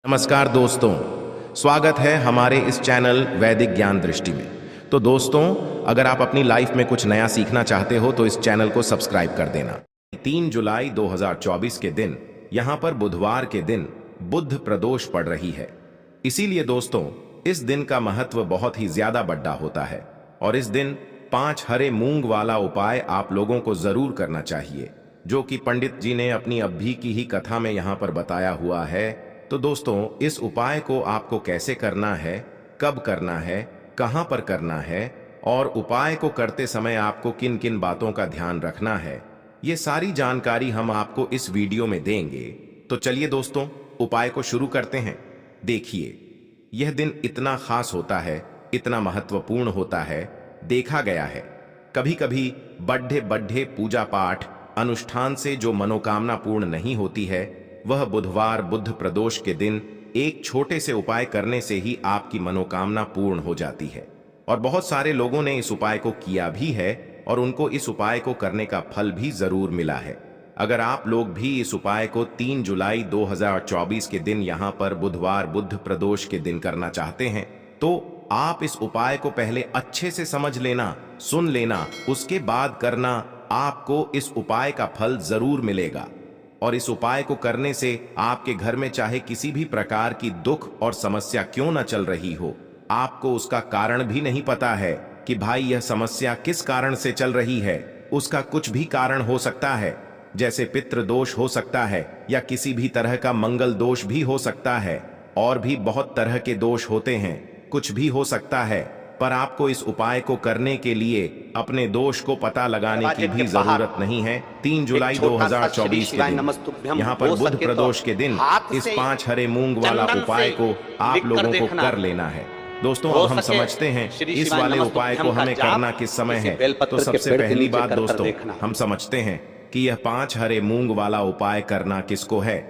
नमस्कार दोस्तों, स्वागत है हमारे इस चैनल वैदिक ज्ञान दृष्टि में। तो दोस्तों, अगर आप अपनी लाइफ में कुछ नया सीखना चाहते हो तो इस चैनल को सब्सक्राइब कर देना। 3 जुलाई 2024 के दिन, यहाँ पर बुधवार के दिन बुध प्रदोष पड़ रही है। इसीलिए दोस्तों, इस दिन का महत्व बहुत ही ज्यादा बड़ा होता है और इस दिन 5 हरे मूंग वाला उपाय आप लोगों को जरूर करना चाहिए, जो कि पंडित जी ने अपनी अभी की ही कथा में यहाँ पर बताया हुआ है। तो दोस्तों, इस उपाय को आपको कैसे करना है, कब करना है, कहां पर करना है और उपाय को करते समय आपको किन किन बातों का ध्यान रखना है, ये सारी जानकारी हम आपको इस वीडियो में देंगे। तो चलिए दोस्तों, उपाय को शुरू करते हैं। देखिए, यह दिन इतना खास होता है, इतना महत्वपूर्ण होता है, देखा गया है कभी कभी बड़े बड़े पूजा पाठ अनुष्ठान से जो मनोकामना पूर्ण नहीं होती है, वह बुधवार बुध प्रदोष के दिन एक छोटे से उपाय करने से ही आपकी मनोकामना पूर्ण हो जाती है। और बहुत सारे लोगों ने इस उपाय को किया भी है और उनको इस उपाय को करने का फल भी जरूर मिला है। अगर आप लोग भी इस उपाय को 3 जुलाई 2024 के दिन यहाँ पर बुधवार बुध प्रदोष के दिन करना चाहते हैं, तो आप इस उपाय को पहले अच्छे से समझ लेना, सुन लेना, उसके बाद करना। आपको इस उपाय का फल जरूर मिलेगा और इस उपाय को करने से आपके घर में चाहे किसी भी प्रकार की दुख और समस्या क्यों न चल रही हो, आपको उसका कारण भी नहीं पता है कि भाई यह समस्या किस कारण से चल रही है। उसका कुछ भी कारण हो सकता है, जैसे पितृ दोष हो सकता है या किसी भी तरह का मंगल दोष भी हो सकता है, और भी बहुत तरह के दोष होते हैं, कुछ भी हो सकता है। पर आपको इस उपाय को करने के लिए अपने दोष को पता लगाने की भी जरूरत नहीं है। 3 जुलाई 2024 के दिन यहाँ पर बुध प्रदोष के दिन इस 5 हरे मूंग वाला उपाय को आप लोगों को कर लेना है। दोस्तों, अब हम समझते हैं इस वाले उपाय को हमें करना किस समय है। तो सबसे पहली बात दोस्तों, हम समझते हैं कि यह 5 हरे मूंग वाला उपाय करना किसको है।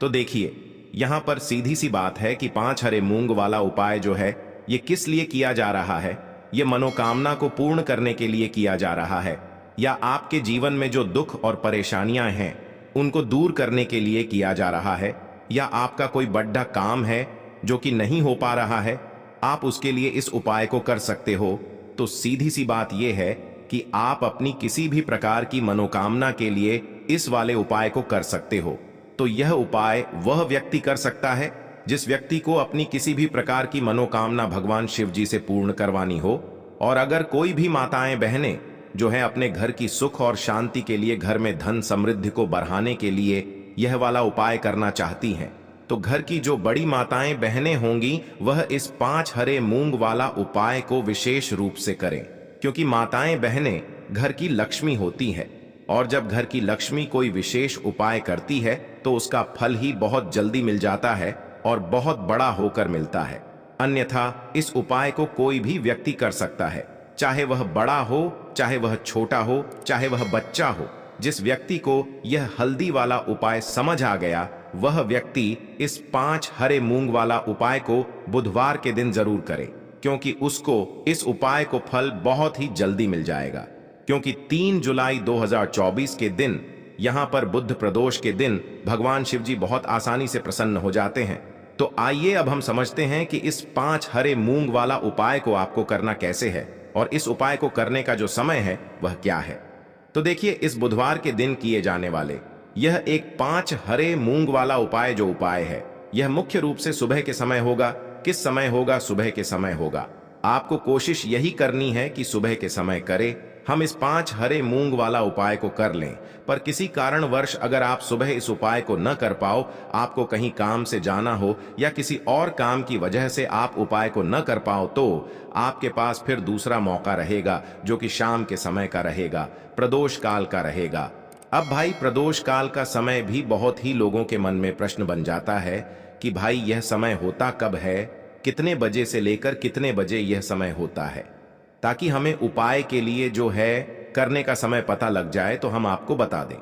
तो देखिए, यहाँ पर सीधी सी बात है कि 5 हरे मूंग वाला उपाय जो है, ये किस लिए किया जा रहा है। ये मनोकामना को पूर्ण करने के लिए किया जा रहा है, या आपके जीवन में जो दुख और परेशानियां हैं उनको दूर करने के लिए किया जा रहा है, या आपका कोई बड़ा काम है जो कि नहीं हो पा रहा है, आप उसके लिए इस उपाय को कर सकते हो। तो सीधी सी बात यह है कि आप अपनी किसी भी प्रकार की मनोकामना के लिए इस वाले उपाय को कर सकते हो। तो यह उपाय वह व्यक्ति कर सकता है जिस व्यक्ति को अपनी किसी भी प्रकार की मनोकामना भगवान शिव जी से पूर्ण करवानी हो। और अगर कोई भी माताएं बहनें जो है अपने घर की सुख और शांति के लिए, घर में धन समृद्धि को बढ़ाने के लिए यह वाला उपाय करना चाहती हैं, तो घर की जो बड़ी माताएं बहनें होंगी वह इस 5 हरे मूंग वाला उपाय को विशेष रूप से करें, क्योंकि माताएं बहनें घर की लक्ष्मी होती हैं और जब घर की लक्ष्मी कोई विशेष उपाय करती है तो उसका फल ही बहुत जल्दी मिल जाता है और बहुत बड़ा होकर मिलता है। अन्यथा इस उपाय को कोई भी व्यक्ति कर सकता है, चाहे वह बड़ा हो, चाहे वह छोटा हो, चाहे वह बच्चा हो। जिस व्यक्ति को यह हल्दी वाला उपाय समझ आ गया, वह व्यक्ति इस 5 हरे मूंग वाला उपाय को बुधवार के दिन जरूर करे, क्योंकि उसको इस उपाय को फल बहुत ही जल्दी मिल जाएगा। क्योंकि 3 जुलाई 2024 के दिन यहाँ पर बुध प्रदोष के दिन भगवान शिव जी बहुत आसानी से प्रसन्न हो जाते हैं। तो आइए अब हम समझते हैं कि इस 5 हरे मूंग वाला उपाय को आपको करना कैसे है और इस उपाय को करने का जो समय है वह क्या है। तो देखिए, इस बुधवार के दिन किए जाने वाले यह एक 5 हरे मूंग वाला उपाय जो उपाय है, यह मुख्य रूप से सुबह के समय होगा। किस समय होगा? सुबह के समय होगा। आपको कोशिश यही करनी है कि सुबह के समय करें। हम इस 5 हरे मूंग वाला उपाय को कर लें, पर किसी कारणवश अगर आप सुबह इस उपाय को न कर पाओ, आपको कहीं काम से जाना हो या किसी और काम की वजह से आप उपाय को न कर पाओ, तो आपके पास फिर दूसरा मौका रहेगा जो कि शाम के समय का रहेगा, प्रदोष काल का रहेगा। अब भाई, प्रदोष काल का समय भी बहुत ही लोगों के मन में प्रश्न बन जाता है कि भाई यह समय होता कब है, कितने बजे से लेकर कितने बजे यह समय होता है, ताकि हमें उपाय के लिए जो है करने का समय पता लग जाए तो हम आपको बता दें।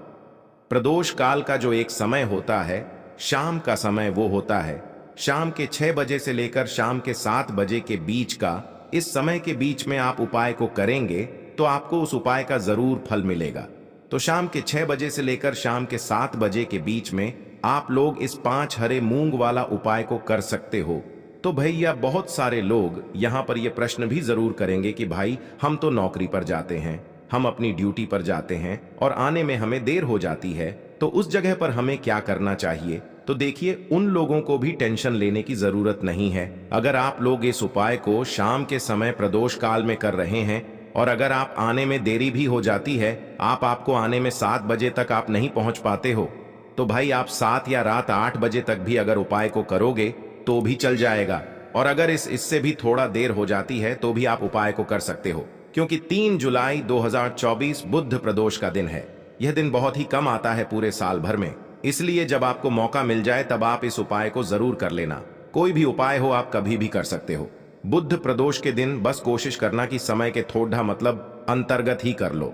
प्रदोष काल का जो एक समय होता है, शाम का समय, वो होता है शाम के 6 बजे से लेकर शाम के 7 बजे के बीच का। इस समय के बीच में आप उपाय को करेंगे तो आपको उस उपाय का जरूर फल मिलेगा। तो शाम के 6 बजे से लेकर शाम के 7 बजे के बीच में आप लोग इस 5 हरे मूंग वाला उपाय को कर सकते हो। तो भैया बहुत सारे लोग यहाँ पर ये प्रश्न भी जरूर करेंगे कि भाई हम तो नौकरी पर जाते हैं, हम अपनी ड्यूटी पर जाते हैं और आने में हमें देर हो जाती है, तो उस जगह पर हमें क्या करना चाहिए। तो देखिए, उन लोगों को भी टेंशन लेने की जरूरत नहीं है। अगर आप लोग इस उपाय को शाम के समय प्रदोष काल में कर रहे हैं और अगर आप आने में देरी भी हो जाती है, आपको आने में 7 बजे तक आप नहीं पहुंच पाते हो, तो भाई आप 7 या रात 8 बजे तक भी अगर उपाय को करोगे तो भी चल जाएगा। और अगर इससे भी थोड़ा देर हो जाती है तो भी आप उपाय को कर सकते हो, क्योंकि 3 जुलाई 2024 बुध प्रदोष का दिन है। यह दिन बहुत ही कम आता है पूरे साल भर में, इसलिए जब आपको मौका मिल जाए तब आप इस उपाय को जरूर कर लेना। कोई भी उपाय हो आप कभी भी कर सकते हो। बुध प्रदोष के दिन बस कोशिश करना कि समय के थोड़ा मतलब अंतर्गत ही कर लो,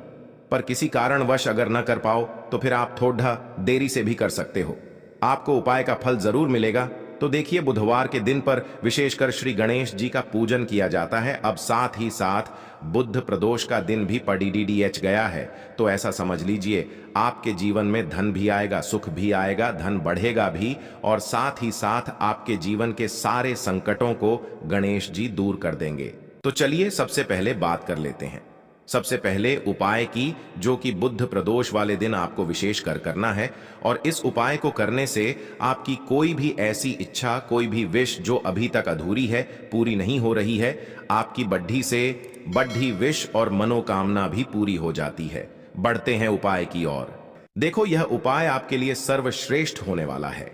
पर किसी कारणवश अगर न कर पाओ तो फिर आप थोड़ा देरी से भी कर सकते हो। आपको उपाय का फल जरूर मिलेगा। तो देखिए, बुधवार के दिन पर विशेषकर श्री गणेश जी का पूजन किया जाता है। अब साथ ही साथ बुध प्रदोष का दिन भी पड़ीडीडीएच गया है, तो ऐसा समझ लीजिए आपके जीवन में धन भी आएगा, सुख भी आएगा, धन बढ़ेगा भी, और साथ ही साथ आपके जीवन के सारे संकटों को गणेश जी दूर कर देंगे। तो चलिए सबसे पहले बात कर लेते हैं। सबसे पहले उपाय की, जो कि बुध प्रदोष वाले दिन आपको विशेष करना है। और इस उपाय को करने से आपकी कोई भी ऐसी इच्छा, कोई भी विश जो अभी तक अधूरी है, पूरी नहीं हो रही है, आपकी बढ़ी से बढ़ी विश और मनोकामना भी पूरी हो जाती है। बढ़ते हैं उपाय की ओर। देखो, यह उपाय आपके लिए सर्वश्रेष्ठ होने वाला है।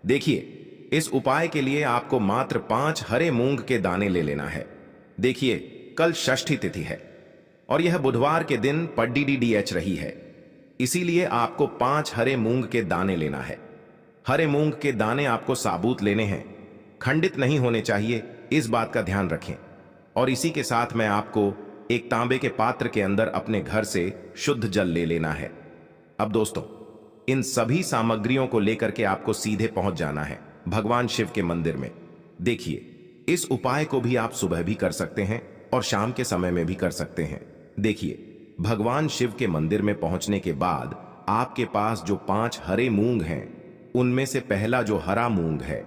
देखिए, इस उपाय के लिए आपको मात्र 5 हरे मूंग के दाने ले लेना है। देखिए, कल षष्ठी तिथि है और यह बुधवार के दिन पड़ीडीडीएच रही है, इसीलिए आपको 5 हरे मूंग के दाने लेना है। हरे मूंग के दाने आपको साबुत लेने हैं, खंडित नहीं होने चाहिए, इस बात का ध्यान रखें। और इसी के साथ में आपको एक तांबे के पात्र के अंदर अपने घर से शुद्ध जल ले लेना है। अब दोस्तों, इन सभी सामग्रियों को लेकर के आपको सीधे पहुंच जाना है भगवान शिव के मंदिर में। देखिए, इस उपाय को भी आप सुबह भी कर सकते हैं और शाम के समय में भी कर सकते हैं। देखिए, भगवान शिव के मंदिर में पहुंचने के बाद आपके पास जो 5 हरे मूंग हैं, उनमें से पहला जो हरा मूंग है,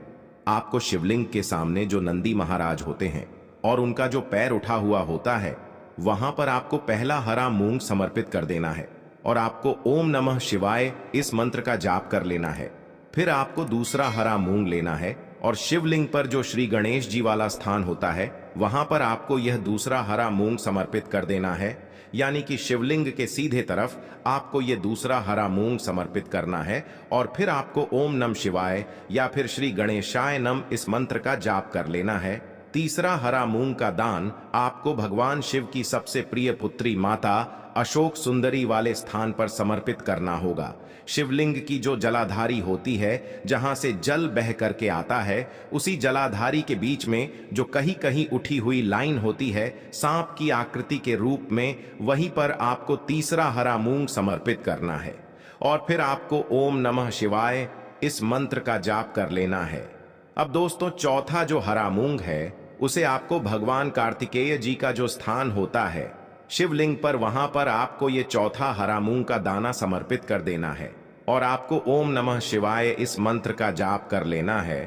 आपको शिवलिंग के सामने जो नंदी महाराज होते हैं और उनका जो पैर उठा हुआ होता है, वहां पर आपको पहला हरा मूंग समर्पित कर देना है और आपको ओम नमः शिवाय इस मंत्र का जाप कर लेना है। फिर आपको दूसरा हरा मूंग लेना है और शिवलिंग पर जो श्री गणेश जी वाला स्थान होता है, वहां पर आपको यह दूसरा हरा मूंग समर्पित कर देना है। यानी कि शिवलिंग के सीधे तरफ आपको यह दूसरा हरा मूंग समर्पित करना है और फिर आपको ओम नमः शिवाय या फिर श्री गणेशाय नम इस मंत्र का जाप कर लेना है। तीसरा हरा मूंग का दान आपको भगवान शिव की सबसे प्रिय पुत्री माता अशोक सुंदरी वाले स्थान पर समर्पित करना होगा। शिवलिंग की जो जलाधारी होती है, जहां से जल बह करके आता है, उसी जलाधारी के बीच में जो कहीं कहीं उठी हुई लाइन होती है सांप की आकृति के रूप में, वहीं पर आपको तीसरा हरा मूंग समर्पित करना है और फिर आपको ओम नमः शिवाय इस मंत्र का जाप कर लेना है। अब दोस्तों, चौथा जो हरा मूंग है, उसे आपको भगवान कार्तिकेय जी का जो स्थान होता है शिवलिंग पर, वहां पर आपको ये चौथा हरा मूंग का दाना समर्पित कर देना है और आपको ओम नमः शिवाय इस मंत्र का जाप कर लेना है।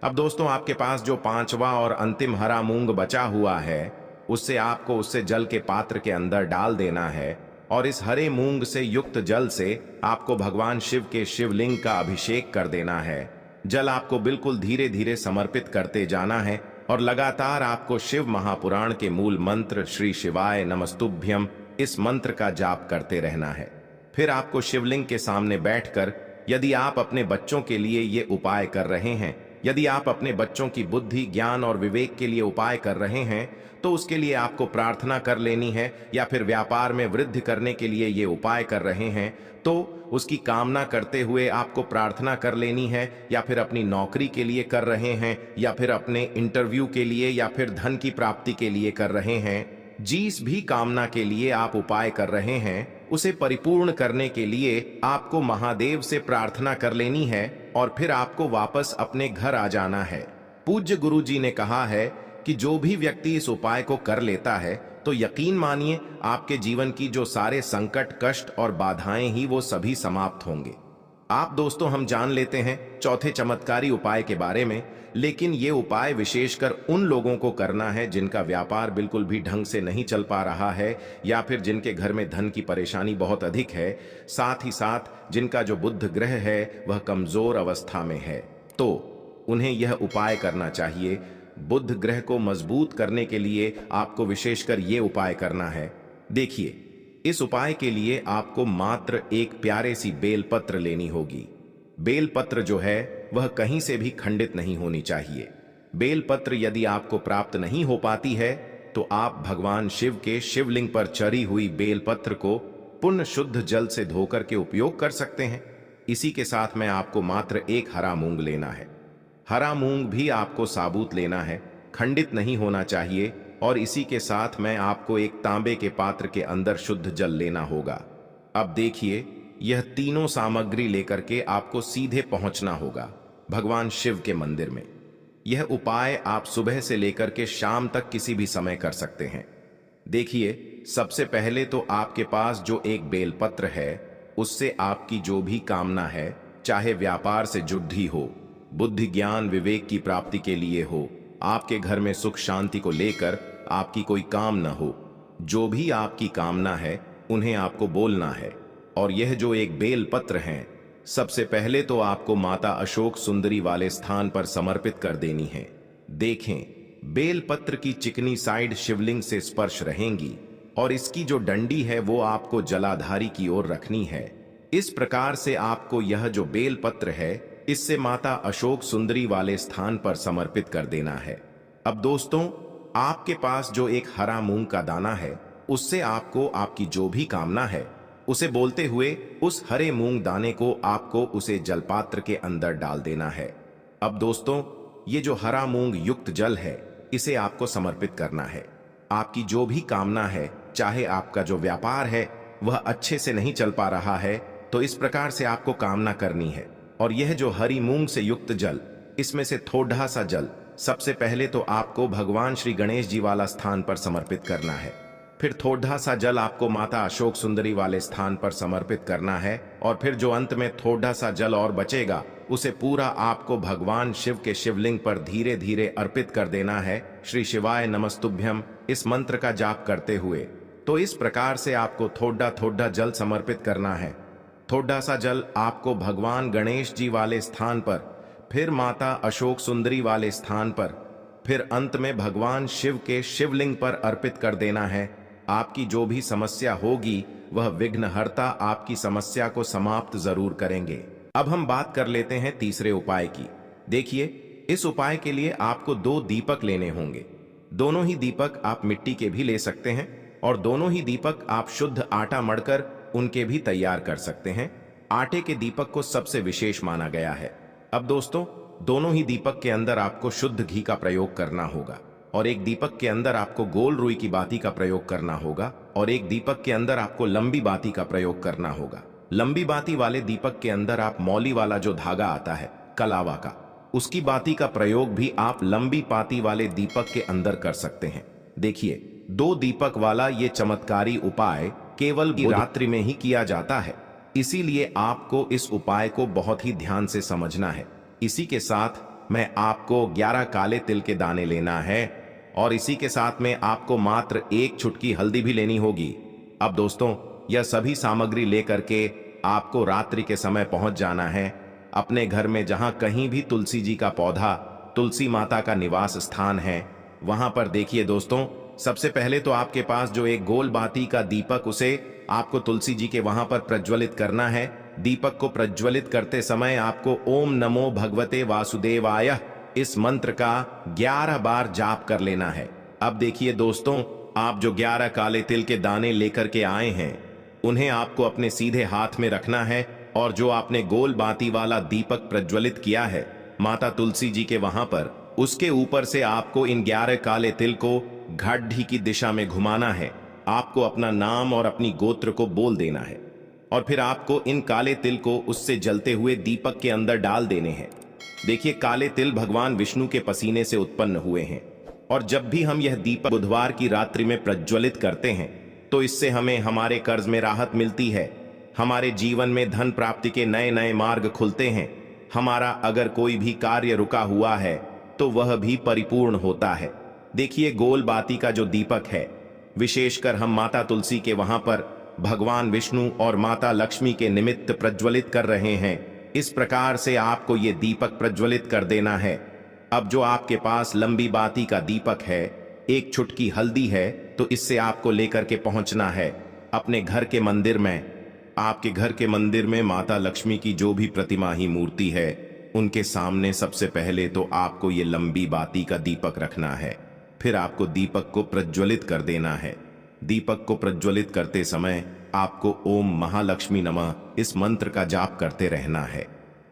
अब दोस्तों, आपके पास जो 5वां और अंतिम हरा मूंग बचा हुआ है, उससे जल के पात्र के अंदर डाल देना है और इस हरे मूंग से युक्त जल से आपको भगवान शिव के शिवलिंग का अभिषेक कर देना है। जल आपको बिल्कुल धीरे धीरे समर्पित करते जाना है और लगातार आपको शिव महापुराण के मूल मंत्र श्री शिवाय नमस्तुभ्यम इस मंत्र का जाप करते रहना है। फिर आपको शिवलिंग के सामने बैठकर, यदि आप अपने बच्चों के लिए ये उपाय कर रहे हैं, यदि आप अपने बच्चों की बुद्धि, ज्ञान और विवेक के लिए उपाय कर रहे हैं, तो उसके लिए आपको प्रार्थना कर लेनी है। या फिर व्यापार में वृद्धि करने के लिए ये उपाय कर रहे हैं, तो उसकी कामना करते हुए आपको प्रार्थना कर लेनी है। या फिर अपनी नौकरी के लिए कर रहे हैं, या फिर अपने इंटरव्यू के लिए, या फिर धन की प्राप्ति के लिए कर रहे हैं, जिस भी कामना के लिए आप उपाय कर रहे हैं, उसे परिपूर्ण करने के लिए आपको महादेव से प्रार्थना कर लेनी है और फिर आपको वापस अपने घर आ जाना है। पूज्य गुरु जी ने कहा है कि जो भी व्यक्ति इस उपाय को कर लेता है, तो यकीन मानिए आपके जीवन की जो सारे संकट, कष्ट और बाधाएं ही वो सभी समाप्त होंगे। आप दोस्तों हम जान लेते हैं चौथे चमत्कारी उपाय के बारे में, लेकिन ये उपाय विशेषकर उन लोगों को करना है जिनका व्यापार बिल्कुल भी ढंग से नहीं चल पा रहा है, या फिर जिनके घर में धन की परेशानी बहुत अधिक है, साथ ही साथ जिनका जो बुध ग्रह है वह कमजोर अवस्था में है। तो उन्हें यह उपाय करना चाहिए। बुध ग्रह को मजबूत करने के लिए आपको विशेषकर ये उपाय करना है। देखिए, इस उपाय के लिए आपको मात्र एक प्यारे सी बेलपत्र लेनी होगी। बेलपत्र जो है वह कहीं से भी खंडित नहीं होनी चाहिए। बेलपत्र यदि आपको प्राप्त नहीं हो पाती है तो आप भगवान शिव के शिवलिंग पर चढ़ी हुई बेलपत्र को पुण्य शुद्ध जल से धोकर के उपयोग कर सकते हैं। इसी के साथ में आपको मात्र एक हरा मूंग लेना है। हरा मूंग भी आपको साबुत लेना है, खंडित नहीं होना चाहिए। और इसी के साथ में आपको एक तांबे के पात्र के अंदर शुद्ध जल लेना होगा। अब देखिए, यह तीनों सामग्री लेकर के आपको सीधे पहुंचना होगा भगवान शिव के मंदिर में। यह उपाय आप सुबह से लेकर के शाम तक किसी भी समय कर सकते हैं। देखिए, सबसे पहले तो आपके पास जो एक बेलपत्र है उससे आपकी जो भी कामना है, चाहे व्यापार से जुड़ी हो, बुद्धि ज्ञान विवेक की प्राप्ति के लिए हो, आपके घर में सुख शांति को लेकर आपकी कोई काम न हो, जो भी आपकी कामना है उन्हें आपको बोलना है। और यह जो एक बेल पत्र है, सबसे पहले तो आपको माता अशोक सुंदरी वाले स्थान पर समर्पित कर देनी है। देखें, बेल पत्र की चिकनी साइड शिवलिंग से स्पर्श रहेंगी और इसकी जो डंडी है वो आपको जलाधारी की ओर रखनी है। इस प्रकार से आपको यह जो बेल पत्र है इससे माता अशोक सुंदरी वाले स्थान पर समर्पित कर देना है। अब दोस्तों, आपके पास जो एक हरा मूंग का दाना है उससे आपको आपकी जो भी कामना है उसे बोलते हुए उस हरे मूंग दाने को आपको उसे जलपात्र के अंदर डाल देना है। अब दोस्तों, ये जो हरा मूंग युक्त जल है इसे आपको समर्पित करना है। आपकी जो भी कामना है, चाहे आपका जो व्यापार है वह अच्छे से नहीं चल पा रहा है, तो इस प्रकार से आपको कामना करनी है। और यह जो हरी मूंग से युक्त जल, इसमें से थोड़ा सा जल सबसे पहले तो आपको भगवान श्री गणेश जी वाला स्थान पर समर्पित करना है। फिर थोड़ा सा जल आपको माता अशोक सुंदरी वाले स्थान पर समर्पित करना है। और फिर जो अंत में थोड़ा सा जल और बचेगा उसे पूरा आपको भगवान शिव के शिवलिंग पर धीरे धीरे अर्पित कर देना है। श्री शिवाय नमस्तुभ्यम इस मंत्र का जाप करते हुए। तो इस प्रकार से आपको थोड़ा थोड़ा जल समर्पित करना है। थोड़ा सा जल आपको भगवान गणेश जी वाले स्थान पर, फिर माता अशोक सुंदरी वाले स्थान पर, फिर अंत में भगवान शिव के शिवलिंग पर अर्पित कर देना है। आपकी जो भी समस्या होगी वह विघ्नहर्ता आपकी समस्या को समाप्त जरूर करेंगे। अब हम बात कर लेते हैं तीसरे उपाय की। देखिए, इस उपाय के लिए आपको 2 दीपक लेने होंगे। दोनों ही दीपक आप मिट्टी के भी ले सकते हैं और दोनों ही दीपक आप शुद्ध आटा मढ़कर उनके भी तैयार कर सकते हैं। आटे के दीपक को सबसे विशेष माना गया है। अब दोस्तों, दोनों ही दीपक के अंदर आपको शुद्ध घी का प्रयोग करना होगा और एक दीपक के अंदर आपको गोल रुई की बाती का प्रयोग करना होगा और एक दीपक के अंदर आपको लंबी बाती का प्रयोग करना होगा। लंबी बाती वाले दीपक के अंदर आप मौली वाला जो धागा आता है कलावा का, उसकी बाती का प्रयोग भी आप लंबी बाती वाले दीपक के अंदर कर सकते हैं। देखिए, 2 दीपक वाला ये चमत्कारी उपाय केवल रात्रि में ही किया जाता है, इसीलिए आपको इस उपाय को बहुत ही ध्यान से समझना है। इसी के साथ में आपको 11 काले तिल के दाने लेना है और इसी के साथ में आपको मात्र 1 चुटकी हल्दी भी लेनी होगी। अब दोस्तों, यह सभी सामग्री लेकर के आपको रात्रि के समय पहुंच जाना है अपने घर में, जहां कहीं भी तुलसी जी का पौधा, तुलसी माता का निवास स्थान है, वहां पर। देखिए दोस्तों, सबसे पहले तो आपके पास जो एक गोल बाती का दीपक, उसे आपको तुलसी जी के वहां पर प्रज्वलित करना है। दीपक को प्रज्वलित करते समय आपको ओम नमो भगवते वासुदेवाय इस मंत्र का 11 बार जाप कर लेना है। अब देखिए दोस्तों, आप जो 11 काले तिल के दाने लेकर के आए हैं उन्हें आपको अपने सीधे हाथ में रखना है और जो आपने गोल बाती वाला दीपक प्रज्वलित किया है माता तुलसी जी के वहां पर, उसके ऊपर से आपको इन 11 काले तिल को घाटी की दिशा में घुमाना है। आपको अपना नाम और अपनी गोत्र को बोल देना है और फिर आपको इन काले तिल को उससे जलते हुए दीपक के अंदर डाल देने हैं। देखिए, काले तिल भगवान विष्णु के पसीने से उत्पन्न हुए हैं और जब भी हम यह दीपक बुधवार की रात्रि में प्रज्वलित करते हैं तो इससे हमें हमारे कर्ज में राहत मिलती है। हमारे जीवन में धन प्राप्ति के नए नए मार्ग खुलते हैं। हमारा अगर कोई भी कार्य रुका हुआ है तो वह भी परिपूर्ण होता है। देखिए गोल बाती का जो दीपक है, विशेषकर हम माता तुलसी के वहां पर भगवान विष्णु और माता लक्ष्मी के निमित्त प्रज्वलित कर रहे हैं। इस प्रकार से आपको ये दीपक प्रज्वलित कर देना है। अब जो आपके पास लंबी बाती का दीपक है, एक चुटकी हल्दी है, तो इससे आपको लेकर के पहुंचना है अपने घर के मंदिर में। आपके घर के मंदिर में माता लक्ष्मी की जो भी प्रतिमा ही मूर्ति है, उनके सामने सबसे पहले तो आपको ये लंबी बाती का दीपक रखना है। फिर आपको दीपक को प्रज्वलित कर देना है। दीपक को प्रज्वलित करते समय आपको ओम महालक्ष्मी नमः इस मंत्र का जाप करते रहना है।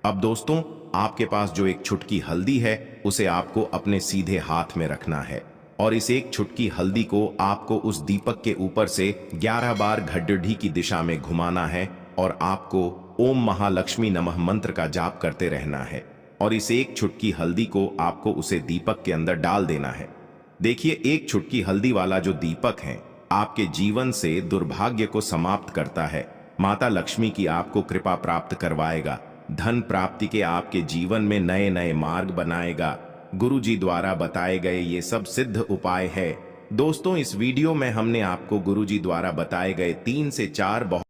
अब दोस्तों, आपके पास जो एक चुटकी हल्दी है, उसे आपको अपने सीधे हाथ में रखना है और इस एक चुटकी हल्दी को आपको उस दीपक के ऊपर से 11 बार घड्डी की दिशा में घुमाना है और आपको ओम महालक्ष्मी नमः मंत्र का जाप करते रहना है और इस एक चुटकी हल्दी को आपको उसे दीपक के अंदर डाल देना है। देखिए, एक चुटकी हल्दी वाला जो दीपक है आपके जीवन से दुर्भाग्य को समाप्त करता है। माता लक्ष्मी की आपको कृपा प्राप्त करवाएगा। धन प्राप्ति के आपके जीवन में नए नए मार्ग बनाएगा। गुरु जी द्वारा बताए गए ये सब सिद्ध उपाय है। दोस्तों, इस वीडियो में हमने आपको गुरु जी द्वारा बताए गए 3 से 4 बहुत